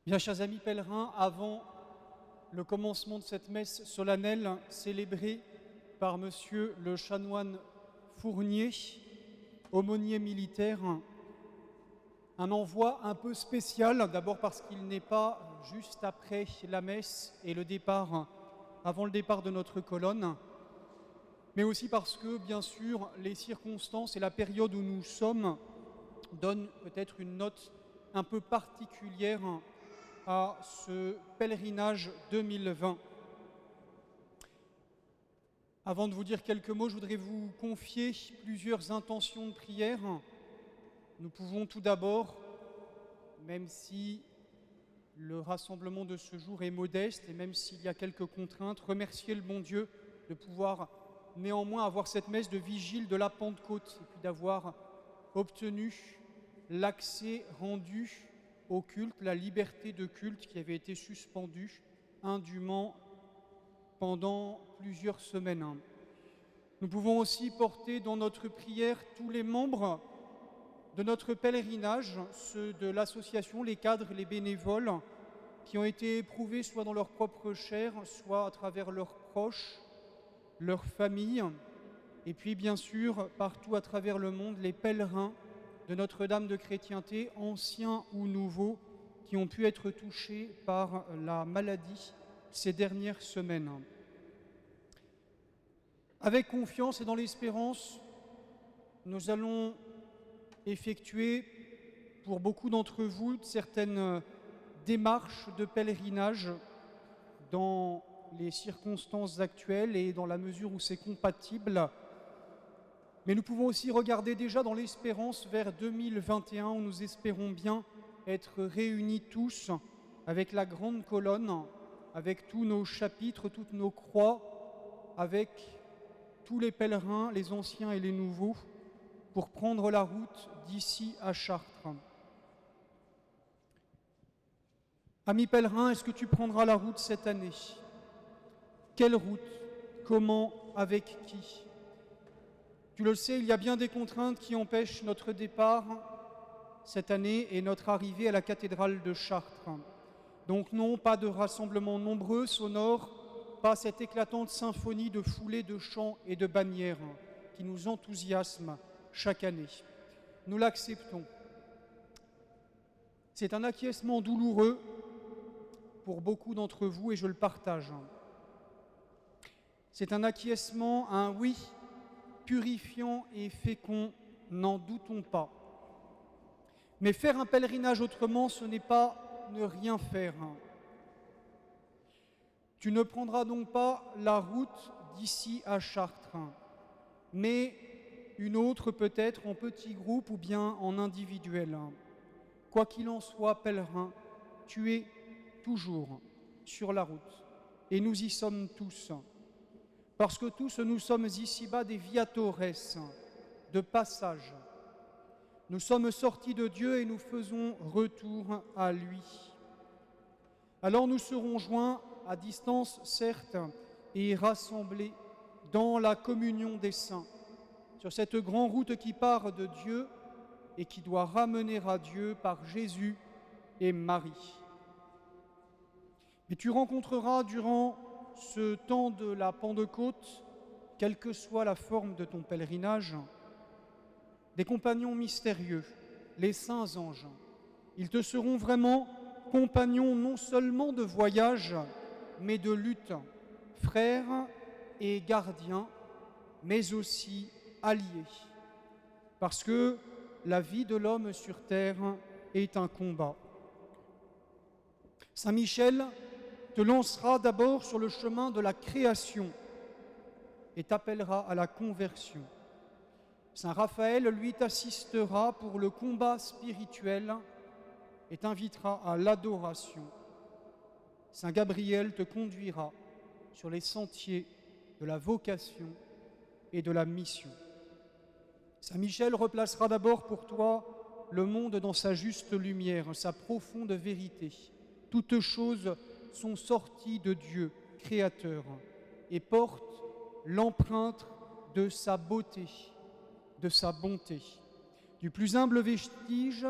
Bien, chers amis pèlerins, avant le commencement de cette messe solennelle célébrée par Monsieur le chanoine Fournier, aumônier militaire, un envoi un peu spécial, d'abord parce qu'il n'est pas juste après la messe et le départ, avant le départ de notre colonne, mais aussi parce que, bien sûr, les circonstances et la période où nous sommes donnent peut-être une note un peu particulière à ce pèlerinage 2020. Avant de vous dire quelques mots, je voudrais vous confier plusieurs intentions de prière. Nous pouvons tout d'abord, même si le rassemblement de ce jour est modeste et même s'il y a quelques contraintes, remercier le bon Dieu de pouvoir néanmoins avoir cette messe de vigile de la Pentecôte et puis d'avoir obtenu l'accès rendu au culte, la liberté de culte qui avait été suspendue indûment pendant plusieurs semaines. Nous pouvons aussi porter dans notre prière tous les membres de notre pèlerinage, ceux de l'association, les cadres, les bénévoles, qui ont été éprouvés soit dans leur propre chair, soit à travers leurs proches, leurs familles, et puis bien sûr partout à travers le monde, les pèlerins de Notre-Dame de Chrétienté, anciens ou nouveaux, qui ont pu être touchés par la maladie ces dernières semaines. Avec confiance et dans l'espérance, nous allons effectuer, pour beaucoup d'entre vous, certaines démarches de pèlerinage dans les circonstances actuelles et dans la mesure où c'est compatible. Mais nous pouvons aussi regarder déjà dans l'espérance vers 2021 où nous espérons bien être réunis tous avec la grande colonne, avec tous nos chapitres, toutes nos croix, avec tous les pèlerins, les anciens et les nouveaux, pour prendre la route d'ici à Chartres. Amis pèlerins, est-ce que tu prendras la route cette année? Quelle route? Comment? Avec qui? Tu le sais, il y a bien des contraintes qui empêchent notre départ cette année et notre arrivée à la cathédrale de Chartres. Donc non, pas de rassemblements nombreux, sonores, pas cette éclatante symphonie de foulées de chants et de bannières qui nous enthousiasme chaque année. Nous l'acceptons. C'est un acquiescement douloureux pour beaucoup d'entre vous et je le partage. C'est un acquiescement, un oui purifiant et fécond, n'en doutons pas. Mais faire un pèlerinage autrement, ce n'est pas ne rien faire. Tu ne prendras donc pas la route d'ici à Chartres, mais une autre peut-être en petit groupe ou bien en individuel. Quoi qu'il en soit, pèlerin, tu es toujours sur la route. Et nous y sommes tous. Parce que tous nous sommes ici-bas des viatores, de passage. Nous sommes sortis de Dieu et nous faisons retour à lui. Alors nous serons joints à distance, certes, et rassemblés dans la communion des saints, sur cette grande route qui part de Dieu et qui doit ramener à Dieu par Jésus et Marie. Mais tu rencontreras durant ce temps de la Pentecôte, quelle que soit la forme de ton pèlerinage, des compagnons mystérieux, les saints anges. Ils te seront vraiment compagnons non seulement de voyage, mais de lutte, frères et gardiens, mais aussi alliés. Parce que la vie de l'homme sur terre est un combat. Saint Michel te lancera d'abord sur le chemin de la création et t'appellera à la conversion. Saint Raphaël, lui, t'assistera pour le combat spirituel et t'invitera à l'adoration. Saint Gabriel te conduira sur les sentiers de la vocation et de la mission. Saint Michel replacera d'abord pour toi le monde dans sa juste lumière, sa profonde vérité. Toutes choses sont sorties de Dieu, Créateur, et portent l'empreinte de sa beauté, de sa bonté. Du plus humble vestige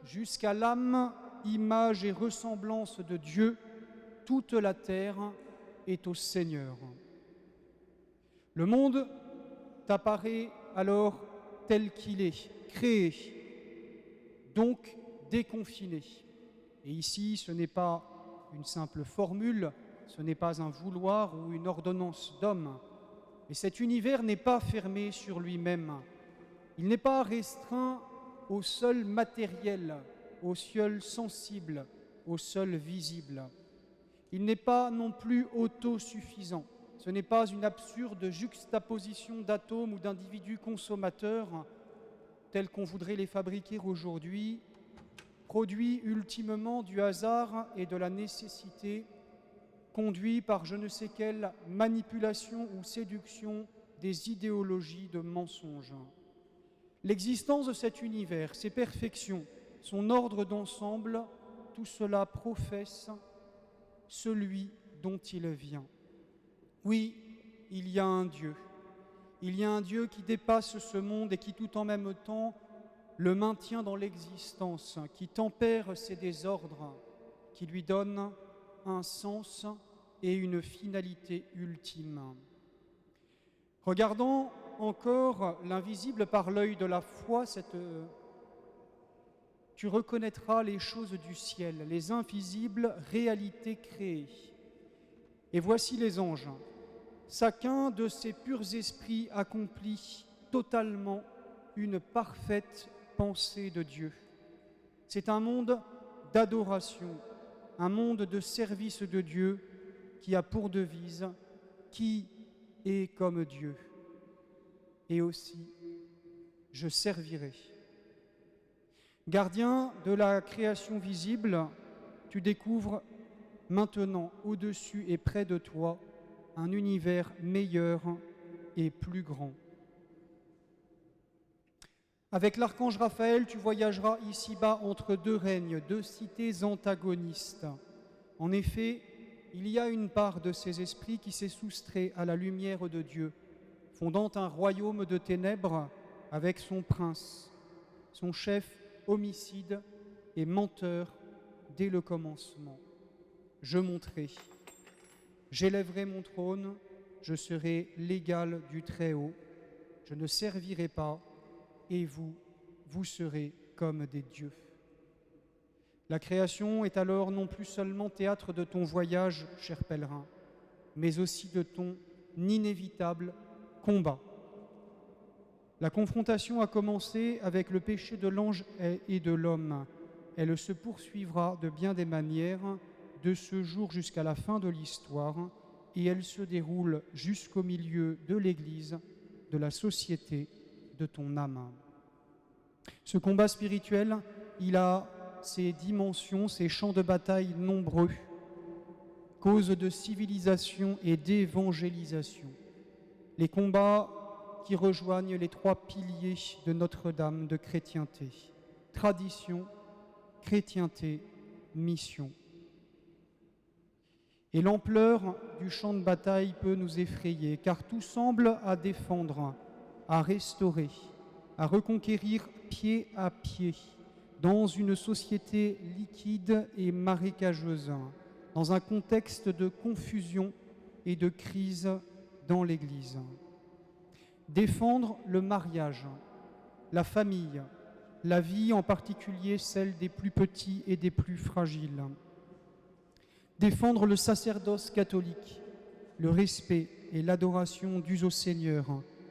jusqu'à l'âme image et ressemblance de Dieu, toute la terre est au Seigneur. Le monde t'apparaît alors tel qu'il est, créé, donc déconfiné. Et ici, ce n'est pas une simple formule, ce n'est pas un vouloir ou une ordonnance d'homme, mais cet univers n'est pas fermé sur lui-même. Il n'est pas restreint au seul matériel, au seul sensible, au seul visible. Il n'est pas non plus autosuffisant. Ce n'est pas une absurde juxtaposition d'atomes ou d'individus consommateurs tels qu'on voudrait les fabriquer aujourd'hui, produit ultimement du hasard et de la nécessité, conduit par je ne sais quelle manipulation ou séduction des idéologies de mensonges. L'existence de cet univers, ses perfections, son ordre d'ensemble, tout cela professe celui dont il vient. Oui, il y a un Dieu. Il y a un Dieu qui dépasse ce monde et qui tout en même temps le maintient dans l'existence, qui tempère ses désordres, qui lui donne un sens et une finalité ultime. Regardons encore l'invisible par l'œil de la foi, tu reconnaîtras les choses du ciel, les invisibles réalités créées. Et voici les anges. Chacun de ces purs esprits accomplit totalement une parfaite pensée de Dieu. C'est un monde d'adoration, un monde de service de Dieu qui a pour devise « Qui est comme Dieu ?» et aussi « Je servirai ». Gardien de la création visible, tu découvres maintenant au-dessus et près de toi un univers meilleur et plus grand. Avec l'archange Raphaël, tu voyageras ici-bas entre deux règnes, deux cités antagonistes. En effet, il y a une part de ces esprits qui s'est soustrait à la lumière de Dieu, fondant un royaume de ténèbres avec son prince, son chef homicide et menteur dès le commencement. Je monterai, j'élèverai mon trône, je serai l'égal du Très-Haut, je ne servirai pas, et vous, vous serez comme des dieux. La création est alors non plus seulement théâtre de ton voyage, cher pèlerin, mais aussi de ton inévitable combat. La confrontation a commencé avec le péché de l'ange et de l'homme. Elle se poursuivra de bien des manières de ce jour jusqu'à la fin de l'histoire et elle se déroule jusqu'au milieu de l'Église, de la société, de ton âme. Ce combat spirituel, il a ses dimensions, ses champs de bataille nombreux, cause de civilisation et d'évangélisation. Les combats qui rejoignent les trois piliers de Notre-Dame de chrétienté. Tradition, chrétienté, mission. Et l'ampleur du champ de bataille peut nous effrayer, car tout semble à défendre, à restaurer, à reconquérir pied à pied, dans une société liquide et marécageuse, dans un contexte de confusion et de crise dans l'Église. Défendre le mariage, la famille, la vie en particulier celle des plus petits et des plus fragiles. Défendre le sacerdoce catholique, le respect et l'adoration dus au Seigneur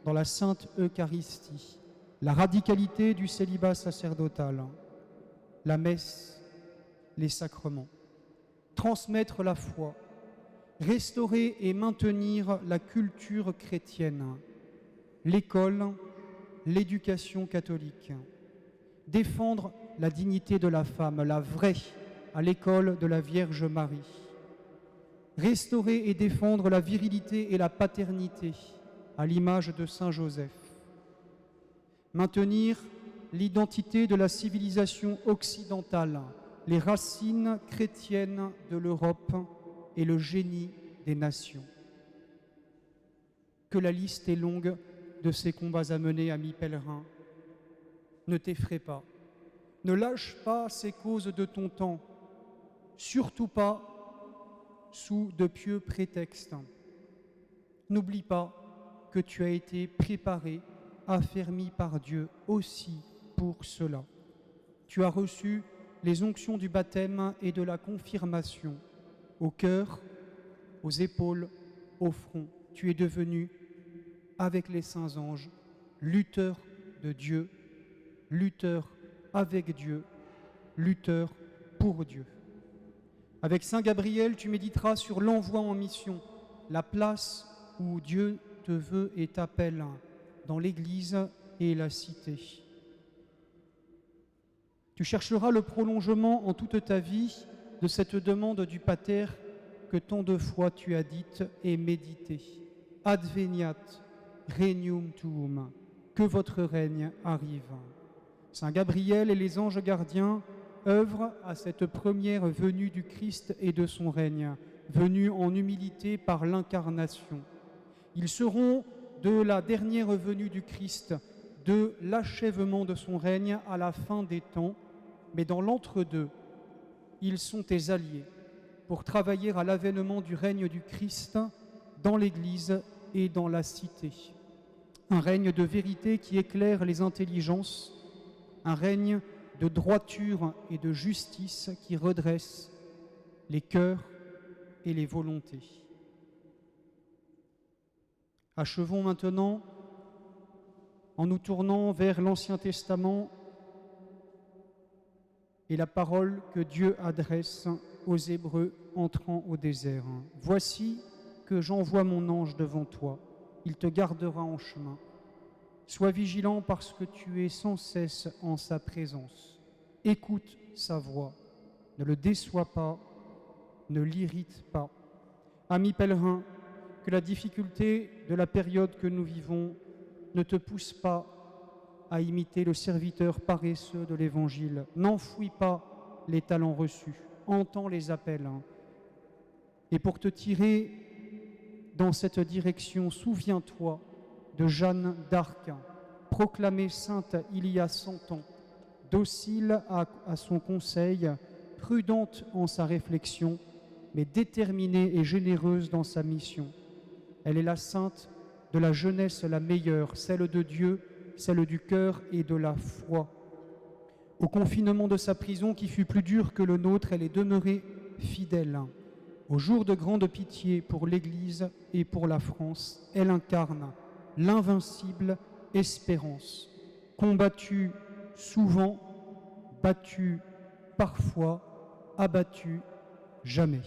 dans la Sainte Eucharistie, la radicalité du célibat sacerdotal, la messe, les sacrements. Transmettre la foi, restaurer et maintenir la culture chrétienne, l'école, l'éducation catholique, défendre la dignité de la femme, la vraie, à l'école de la Vierge Marie, restaurer et défendre la virilité et la paternité, à l'image de Saint Joseph, maintenir l'identité de la civilisation occidentale, les racines chrétiennes de l'Europe et le génie des nations. Que la liste est longue de ces combats à mener, amis pèlerins. Ne t'effraie pas, Ne lâche pas ces causes de ton temps, surtout pas sous de pieux prétextes. N'oublie pas que tu as été préparé, affermi par Dieu aussi pour cela. Tu as reçu les onctions du baptême et de la confirmation au cœur, aux épaules, au front. Tu es devenu, avec les saints anges, lutteur de Dieu, lutteur avec Dieu, lutteur pour Dieu. Avec Saint Gabriel, tu méditeras sur l'envoi en mission, la place où Dieu te veut et t'appelle dans l'Église et la cité. Tu chercheras le prolongement en toute ta vie de cette demande du Pater que tant de fois tu as dite et méditée. Adveniat regnum tuum, que votre règne arrive. Saint Gabriel et les anges gardiens œuvrent à cette première venue du Christ et de son règne, venue en humilité par l'incarnation. Ils seront de la dernière venue du Christ, de l'achèvement de son règne à la fin des temps, mais dans l'entre-deux, ils sont tes alliés pour travailler à l'avènement du règne du Christ dans l'Église et dans la cité. Un règne de vérité qui éclaire les intelligences, un règne de droiture et de justice qui redresse les cœurs et les volontés. Achevons maintenant en nous tournant vers l'Ancien Testament et la parole que Dieu adresse aux Hébreux entrant au désert. Voici que j'envoie mon ange devant toi, il te gardera en chemin. Sois vigilant parce que tu es sans cesse en sa présence. Écoute sa voix, ne le déçois pas, ne l'irrite pas. Amis pèlerins, que la difficulté de la période que nous vivons ne te pousse pas à imiter le serviteur paresseux de l'Évangile. N'enfouis pas les talents reçus, entends les appels. Et pour te tirer dans cette direction, souviens-toi de Jeanne d'Arc, proclamée sainte il y a 100 ans, docile à son conseil, prudente en sa réflexion, mais déterminée et généreuse dans sa mission. Elle est la sainte de la jeunesse la meilleure, celle de Dieu, celle du cœur et de la foi. Au confinement de sa prison qui fut plus dur que le nôtre, elle est demeurée fidèle. Au jour de grande pitié pour l'Église et pour la France, elle incarne l'invincible espérance, combattue souvent, battue parfois, abattue jamais.